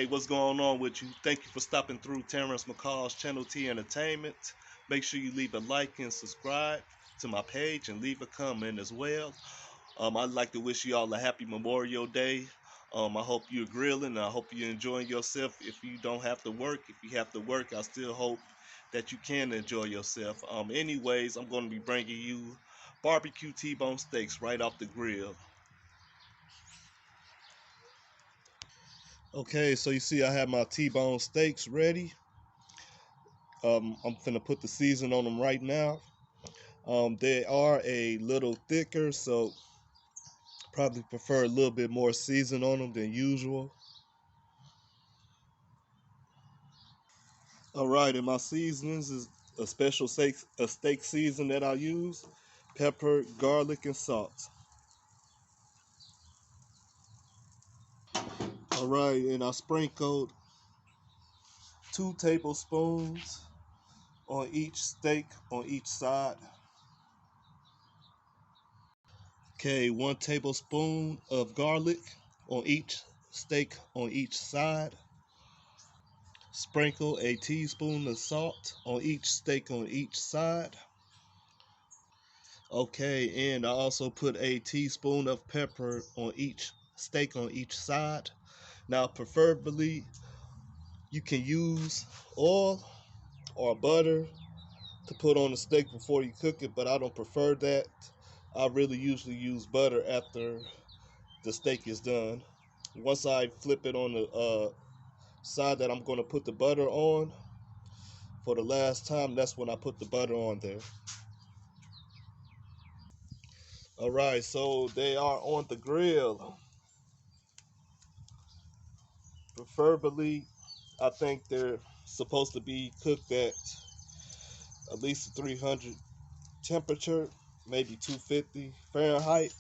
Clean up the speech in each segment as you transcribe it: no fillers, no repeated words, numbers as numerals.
Hey, what's going on with you? Thank you for stopping through Terrence McCall's channel T Entertainment. Make sure you leave a like and subscribe to my page and leave a comment as well. I'd like to wish you all a happy Memorial Day. I hope you're grilling and I hope you're enjoying yourself. If you don't have to work, if you have to work, I still hope that you can enjoy yourself. Anyways, I'm going to be bringing you BBQ T Bone Steaks right off the grill. Okay, so you see I have my T-bone steaks ready. I'm finna put the season on them right now. They are a little thicker, so probably prefer a little bit more season on them than usual. All right, and my seasonings is a special steak season that I use: pepper, garlic, and salt. All right, and I sprinkled 2 tablespoons on each steak on each side. Okay, 1 tablespoon of garlic on each steak on each side. Sprinkle a teaspoon of salt on each steak on each side. Okay, and I also put a teaspoon of pepper on each steak on each side. Now, preferably, you can use oil or butter to put on the steak before you cook it, but I don't prefer that. I really usually use butter after the steak is done. Once I flip it on the side that I'm going to put the butter on for the last time, that's when I put the butter on there. All right, so they are on the grill. Preferably, I think they're supposed to be cooked at least 300 temperature, maybe 250 Fahrenheit.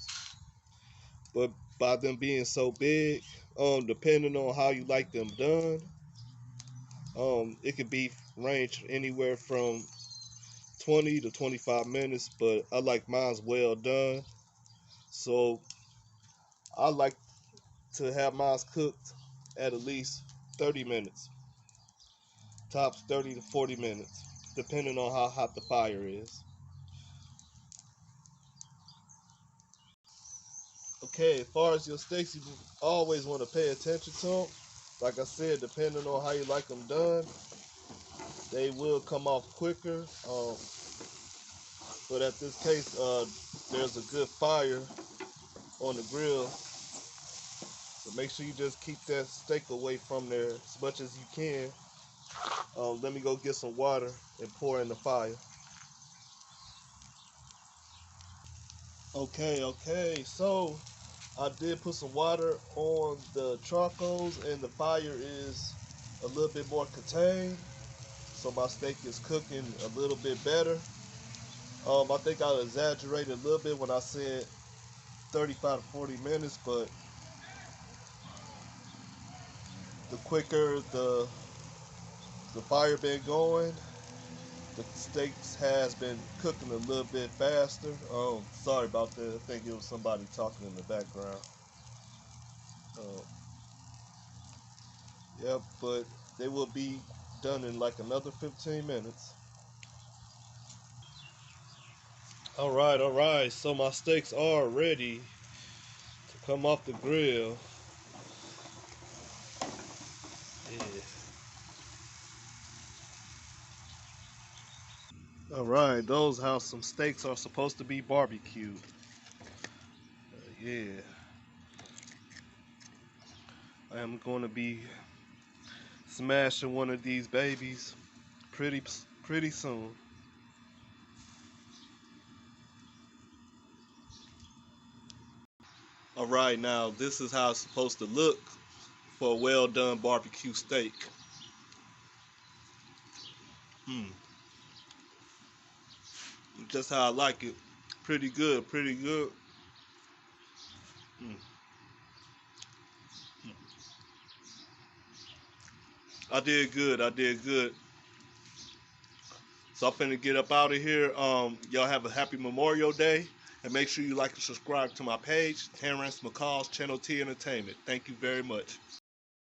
But by them being so big, depending on how you like them done, it could be range anywhere from 20 to 25 minutes, but I like mine's well done. So I like to have mine cooked at least 30 minutes, tops 30 to 40 minutes, depending on how hot the fire is. Okay, as far as your steaks, you always want to pay attention to them. Like I said, depending on how you like them done, they will come off quicker. But at this case, there's a good fire on the grill. So make sure you just keep that steak away from there as much as you can. Let me go get some water and pour in the fire. Okay, so I did put some water on the charcoals and the fire is a little bit more contained. So my steak is cooking a little bit better. I think I exaggerated a little bit when I said 35 to 40 minutes, but the quicker the fire been going, the steaks has been cooking a little bit faster. Sorry about that. I think it was somebody talking in the background. Uh, yep, but they will be done in like another 15 minutes. All right. So my steaks are ready to come off the grill. Yeah. All right, those how some steaks are supposed to be barbecued. Yeah, I am going to be smashing one of these babies pretty soon. All right, now this is how it's supposed to look for a well done barbecue steak. Hmm, just how I like it. Pretty good, pretty good. Hmm. I did good. I did good. So I'm finna get up out of here. Y'all have a happy Memorial Day. And make sure you like and subscribe to my page, Terrence McCall's Channel T Entertainment. Thank you very much.